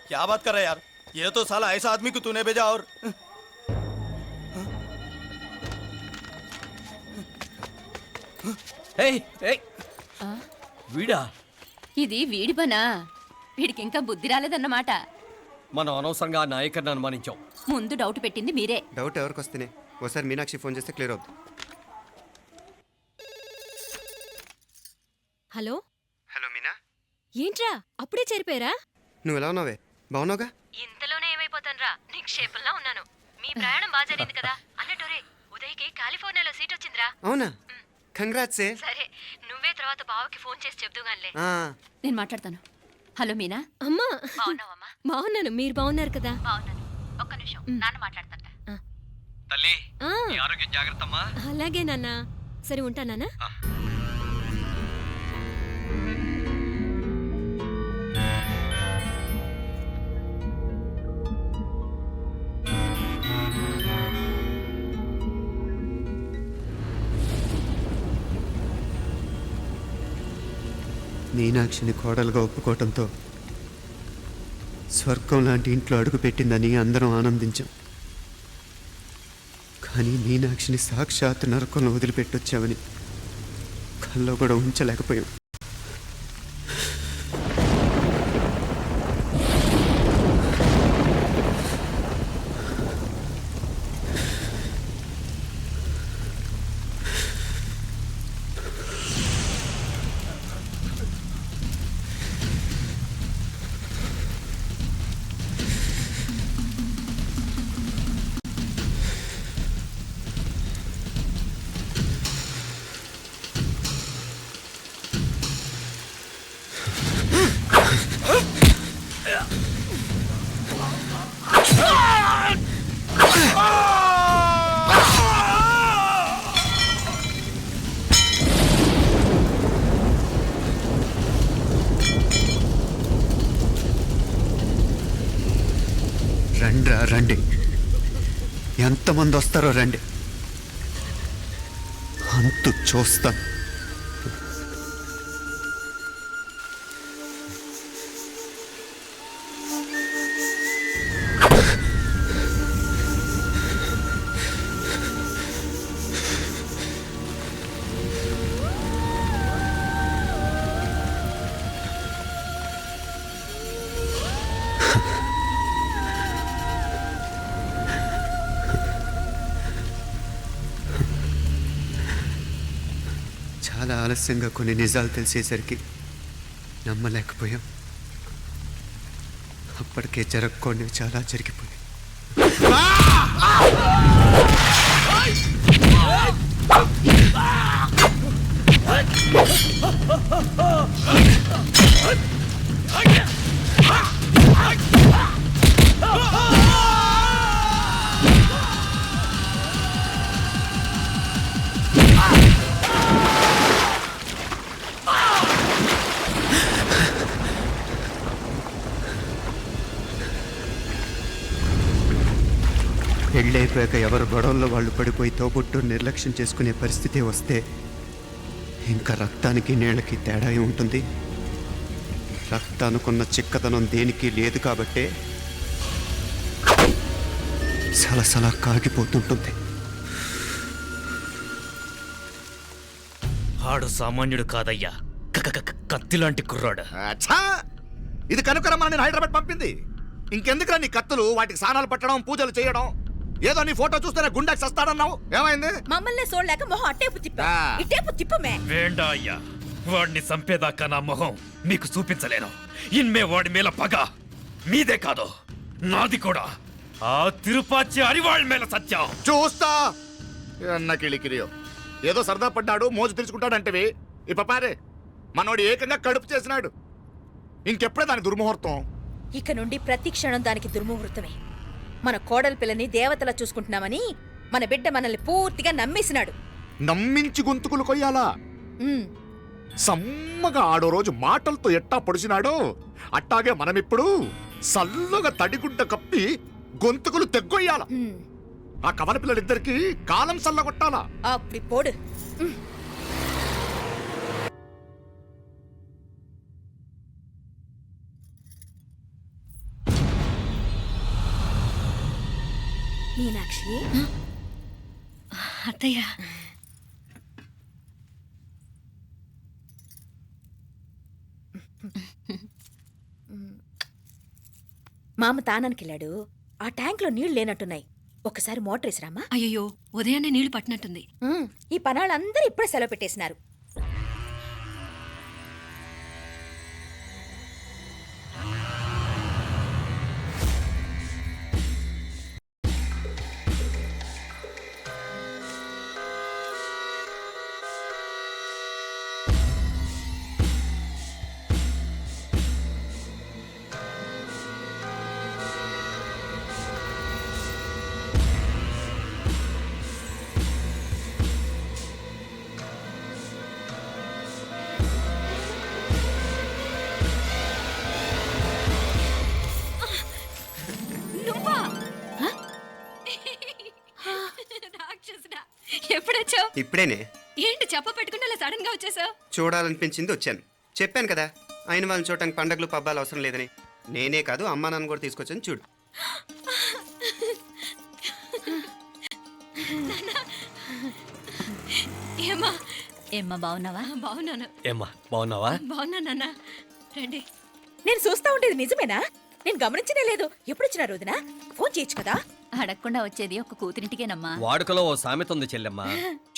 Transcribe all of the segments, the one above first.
क्या बात कर रहा है यार? ये तो साला ऐसा आदमी को तूने भेजा और వీడా? ఇది వీడి పనా? వీడికి ఇంకా బుద్ధి రాలేదన్నమాట. మనం అనవసరంగా నాయకర్ని అనుమానించాం. ముందు డౌట్ పెట్టింది మీరే. డౌట్ ఎవరికి వస్తేనే ఒకసారి మీనాక్షి ఫోన్ చేస్తే క్లియర్ అవుతుంది. హలో హలో మీనా, ఏంట్రా అప్పుడే చేరిపోయారా? నువ్వు ఎలా ఉన్నావే? బాగున్నావుగా? ఇంతలోనే ఏమైపోతాన్రా, నిక్షేపంలా ఉన్నాను. మీ ప్రయాణం బాగా జరిగింది కదా? అన్నట్టురే ఉదయ్కి కాలిఫోర్నియాలో సీట్ వచ్చిందిరా. అవునా? కంగ్రాట్స్. సరే నువ్వే తర్వాత బావకి ఫోన్ చేసి చెప్దుగానిలే. నేను మాట్లాడతాను. హలో మీనా. అమ్మా బాగున్నావమ్మా? బాగున్నాను, మీరు బాగున్నారు కదా? బాగున్నాను. ఒక్క నిమిషం, నాన్న మాట్లాడతాను. తల్లి, ఆ, నీ ఆరోగ్యం జాగ్రత్తమ్మా. అలాగే నాన్న. సరే ఉంటానా? మీనాక్షిని కోడలుగా ఒప్పుకోవటంతో స్వర్గం లాంటి ఇంట్లో అడుగుపెట్టిందని అందరం ఆనందించాం. కానీ మీనాక్షిని సాక్షాత్ నరకంలో వదిలిపెట్టొచ్చామని కల్లో కూడా ఉంచలేకపోయాం. రండి, ఎంతమంది వస్తారో రండి, అంతు చూస్తాను. చాలా ఆలస్యంగా కొన్ని నిజాలు తెలిసేసరికి నమ్మలేకపోయాం. అప్పటికే జరగకూడనివి చాలా జరిగిపోయాయి. పెళ్ళైపోయాక ఎవరు గొడవల్లో వాళ్ళు పడిపోయి తోబుట్టు నిర్లక్ష్యం చేసుకునే పరిస్థితి వస్తే ఇంకా రక్తానికి నీళ్ళకి తేడా ఉంటుంది. రక్తానుకున్న చిక్కదనం దేనికి లేదు కాబట్టే సలసలా కాగిపోతుంటుంది. ఆడు సామాన్యుడు కాదయ్యా, కత్తిలాంటి కుర్రాడు. ఇది కనుకరమ్మని నేను హైదరాబాద్ పంపింది. ఇంకెందుకురా నీ కత్తులు? వాటికి స్నానాలు పట్టడం, పూజలు చేయడం. ఏదో నీ ఫోటో చూస్తేనే గుండెకి సస్తాడన్నావు. ఏమైంది? మమ్మల్ని చూడలేక మొహం అట్టేపు తిప్పా. ఇట్టేపు తిప్పమే. వేండా అయ్యా, వాడిని చంపేదాకా నా మొహం మీకు చూపించలేను. ఇన్మే వాడి మేల పగ మీదే కాదు, నాది కూడా. ఆ తిరుపాచి అరివాళ్ళ మేల సత్యం చూస్తా. అన్న కిళికిరియో ఏదో సరదా పడ్డాడు, మోజు తెలుసుకుంటాడంటవి. ఈ పపారే మనోడు ఏకంగా కడుపు చేసినాడు. ఇంకెప్పుడే దాని దుర్ముహూర్తం. ఇక నుండి ప్రతి క్షణం దానికి దుర్ముహూర్తమే. మన కోడలి పిల్లని దేవతలా చూసుకుంటున్నామని మన బిడ్డ మనల్ని పూర్తిగా నమ్మేసినాడు. నమ్మించి గొంతుకులు కొయ్యాలా? సమ్మగా ఆడో రోజు మాటలతో ఎట్టా పొడిచినాడో అట్టాగే మనమిప్పుడు సల్లుగా తడిగుడ్డ కప్పి గొంతుకులు తెగ్గొయ్యాల. ఆ కవల పిల్లలిద్దరికి కాలం సల్లగొట్టాలా. అప్పుడు పోడు. మీనాక్షి అత్తయ్య మామ తానానికి వెళ్ళాడు. ఆ ట్యాంక్ లో నీళ్లు లేనట్టున్నాయి. ఒకసారి మోటార్ వేసిరామా. అయ్యో ఉదయాన్నే నీళ్లు పట్టినట్టుంది. ఈ పనాళ్ళందరూ ఇప్పుడే సెలవు పెట్టేసినారు. రాక్షసుడా ఎప్పుడొచ్చావు? ఇప్పుడేనే ఏంటి చెప్ప పెట్టుకుని అలా సడన్ గా వచ్చేసావు? చూడాలనిపించింది వచ్చాను. చెప్పాను కదా అయిన వాళ్ళని చూడటానికి పండగలు పబ్బాలు అవసరం లేదని. నేనే కాదు అమ్మా నాన్న కూడా తీసుకొచ్చాను చూడు. ఏమా ఏమ్మా బాగున్నావా? బాగున్నాను. ఏమ్మా బాగున్నావా? బాగున్నా నాన్న. రండి. నేను చూస్తా ఉండేది నిజమేనా? నేను గమనించనే లేదు. ఎప్పుడొచ్చినారు వదినా? ఫోన్ చేయొచ్చు కదా. అడగకుండా వచ్చేది ఒక కూతురింటికేనమ్మా. వాడుకలో ఓ సామెత ఉంది చెల్లెమ్మ.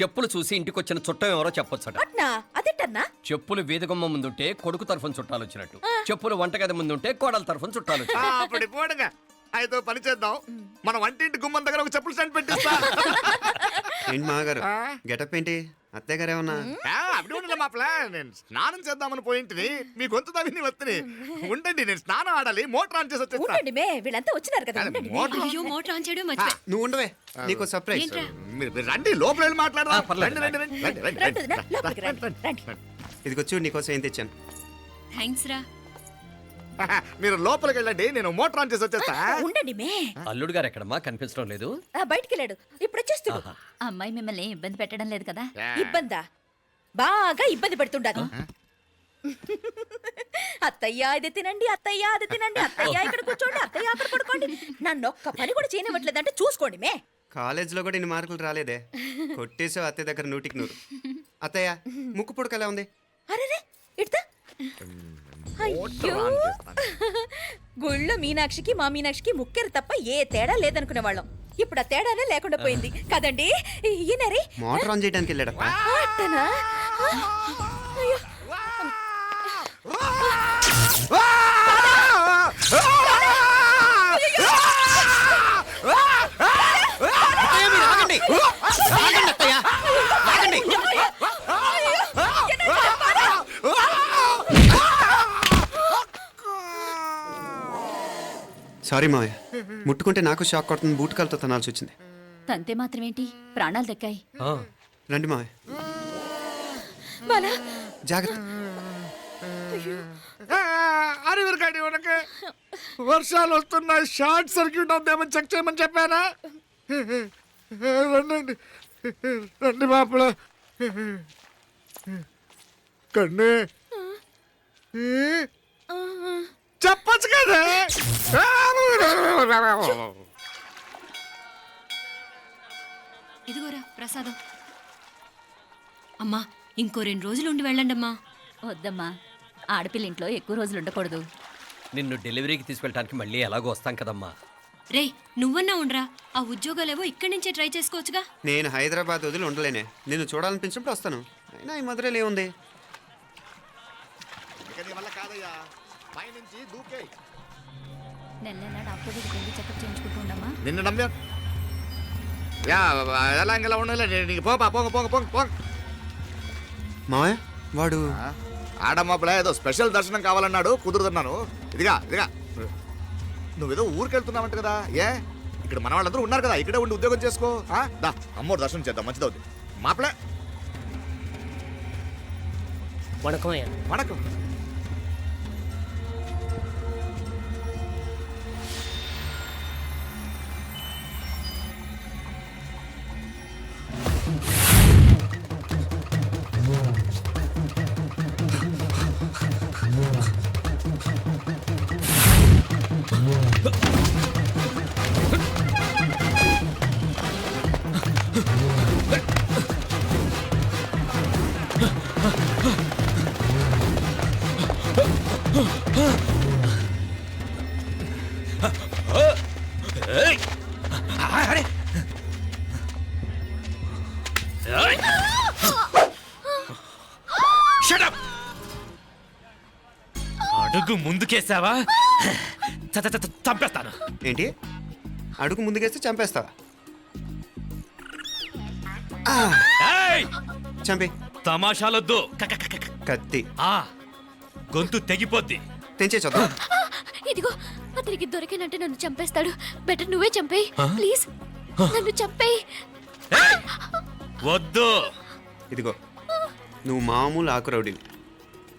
చెప్పులు చూసి ఇంటికొచ్చిన చుట్టం ఎవరో చెప్పొచ్చట. అట్నా? అదేంటన్నా? చెప్పులు వీధగుమ్మ ముందుంటే కొడుకు తరఫున చుట్టాలు వచ్చినట్టు, చెప్పులు వంటగది ముందుంటే కోడల తరఫున చుట్టాలు వచ్చినట్టు. అప్పుడు పోడుగా అయితే పని చేద్దాం. మన వంటింటి గుమ్మం దగ్గర ఒక చెప్పులు స్టాండ్ పెట్టిస్తా. ఏంటి మామగారు గెటప్ ఏంటి? అత్తయ్య గారు ఏమన్నా? అప్పుడు ఉండలే మా ప్లాన్. నేను స్నానం చేద్దామని పోయింటిని, మీ గొంతు తవ్వి వస్తుంది. ఉండండి, నేను స్నానం ఆడాలి. మోటార్ ఆన్ చేసి వచ్చేస్తా. ఉండండి మే, వీళ్ళంతా వచ్చినారు కదా. ఉండండి మే. మోటార్ అయ్యో మోటార్ ఆన్ చేయడం మర్చిపోయా. నువ్వు ఉండవే, నీకు సర్ప్రైజ్. ఏంట్రా? మీరు రండి, లోపల వెళ్ళి మాట్లాడదాం. పర్లేదు. రండి, రండి, రండి, రండి, రండి, రండి వదినా, రండి, లోపలికి రండి, రండి, రండి. ఇదిగో చూడు నీకోసం ఏం తెచ్చాను. థ్యాంక్స్ రా. మీరు లోపలికి వెళ్ళండి, నేను మోటార్ ఆన్ చేసి వచ్చేస్తా. ఉండండి మే. అల్లుడు గారు ఎక్కడమ్మా కనిపించడం లేదు? బయటికి వెళ్ళాడు. ఇప్పుడు వచ్చేస్తాడు. ఆహా. అమ్మాయి మిమ్మల్ని ఇబ్బంది పెట్టడం లేదు కదా? ఇబ్బందా? బాగా ఇబ్బంది పెడుతుండదు. అత్తయ్య ఇది తినండి, అత్తయ్య అది తినండి, అత్తయ్య ఇక్కడ కూర్చోండి, అత్తయ్య అక్కడ పడుకోండి. నన్ను ఒక్క పని కూడా చేయనివ్వట్లేదంటే చూసుకోండి మే. కాలేజీలో కూడా ఇన్ని మార్కులు రాలేదే. కొట్టేసావు అత్తయ్య దగ్గర 100కి 100. అత్తయ్య ముక్కు పుడక ఎలా ఉంది? అరే ఇడతా. అయ్యో, గుళ్ళో మీనాక్షికి మా మీనాక్షికి ముక్కెరు తప్ప ఏ తేడా లేదనుకునే వాళ్ళం. ఇప్పుడు ఆ తేడానే లేకుండా పోయింది కదండి. ఈయనరి మోటార్ ఆన్ చేయడానికి వెళ్ళాడప్ప. అట్టనా? అయ్యో. సారీ మావయ్య, ముట్టుకుంటే నాకు షాక్ కొడుతుంది. బూట్ కాలుతో తనాల్సి వచ్చింది. తంతే మాత్రమేంటి, ప్రాణాలు దక్కాయి. ఆ, రండి మావయ్య, బాలా, జాగ్రత్త. అరివిరకాడి ఉనకే వర్షాలు వస్తున్నాయి, షార్ట్ సర్క్యూట్ అవుతామని చెక్ చేయమని చెప్పానా? రండి రండి మాపల కన్నే చెప్పచ్చు కదా. ఇదిగోరా ప్రసాదం. అమ్మా ఇంకో 2 రోజులు ఉండి వెళ్ళండి అమ్మా. వద్దమ్మా, ఆడపిల్ల ఇంట్లో ఎక్కువ రోజులు ఉండకూడదు. నిన్ను డెలివరీకి తీసుకెళ్ళడానికి మళ్ళీ ఎలాగో వస్తాం కదమ్మా. రేయ్ నువ్వన్నా ఉండరా, ఆ ఉద్యోగాలేవో ఇక్కడి నుంచే ట్రై చేసుకోవచ్చుగా. నేను హైదరాబాద్ వదిలి ఉండలేనే. నిన్ను చూడాలనిపించినప్పుడు వస్తాను. అయినా ఈ మధురలో ఏముంది? నెల నెల డాక్టర్ దగ్గరికి వెళ్ళి చెకప్ చేయించుకుంటూ ఉండమ్మా. నిన్ను నమ్మా ఎలా ఇంకెలా ఉండాలి. నీకు పోపా పోంగ పోంగ పోంగ పోంగ. మావయ్య వాడు ఆడమ్మప్పుడ ఏదో స్పెషల్ దర్శనం కావాలన్నాడు, కుదురుతున్నాను. ఇదిగా ఇదిగా నువ్వేదో ఊరికెళ్తున్నావంట కదా. ఏ ఇక్కడ మన వాళ్ళందరూ ఉన్నారు కదా, ఇక్కడే ఉండి ఉద్యోగం చేసుకో. దా అమ్మోడు దర్శనం చేద్దాం, మంచిదవుద్ది. మాపలే వణకం. ఏయ్! అరే! ఏయ్! Shut up! అడుగు ముందుకేసావా చంపేస్తాను. ఏంటి అడుగు ముందుకేస్తే చంపేస్తావా? ఏయ్! చంపే. తమాషాలొద్దు. కత్తి ఆ గొంతు తెగిపోద్ది. తెంచే చూద్దాం. ఇదిగో అతనికి దొరికినంటే నన్ను చంపేస్తాడు. బెటర్ నువ్వే చంపేయి ప్లీజ్. నన్ను చంపేయి. ఏయ్! వద్దు. ఇదిగో నువ్వు మామూలు ఆకురౌడి,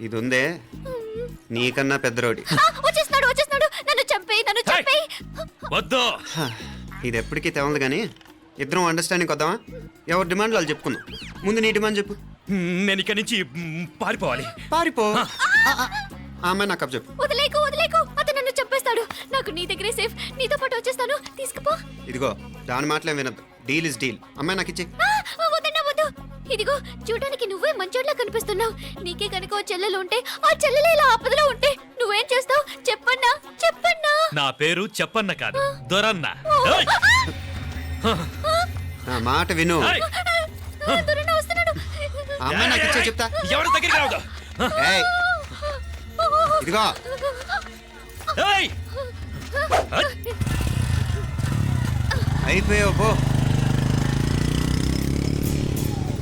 ఇది ఉందే నీకన్నా పెద్ద రౌడీ. వచ్చేస్తున్నాడు వచ్చేస్తున్నాడు. నన్ను చంపేయి నన్ను చంపేయి. వద్దు. హ, ఇది ఎప్పటికీ తెవలదు కానీ ఇద్దరం అండర్స్టాండింగ్ వద్దామా? ఎవరి డిమాండ్ వాళ్ళు చెప్పుకుందాం. ముందు నీ డిమాండ్ చెప్పు. నేను ఇక్కడి నుంచి పారిపోవాలి. పారిపో. ఆ అమ్మాయి నాకు చెప్పు. వదిలేకు వదిలేకు. అతను నన్ను చంపేస్తాడు. నాకు నీ దగ్గరే సేఫ్. నీతో పాటు వచ్చేస్తాను. తీసుకుపో. ఇదిగో దాని మాటలే వినద్దు. Deal is deal. అమ్మాయి నాకు ఇచ్చి. వద్దన్నా వద్దు. ఇదిగో చూడడానికి నువ్వే మంచోట్లా కనిపిస్తున్నావు. నీకే కనుక ఓ చెల్లెలు ఉంటే ఆ చెల్లెలు ఇలా ఆపదలో ఉంటే నువ్వేం చేస్తావు చెప్పన్నా చెప్పన్నా. నా పేరు చెప్పన్న కాదు, దొరన్న. ఏయ్! నా మాట విను. ఏయ్! దొరన్న వస్తున్నాడు. ఆ అమ్మాయి నాకు ఇచ్చే చెప్తా. ఎవరి దగ్గరికి రావద్దు. ఏయ్, ఇదిగో ఏయ్! అయిపోయావు పో.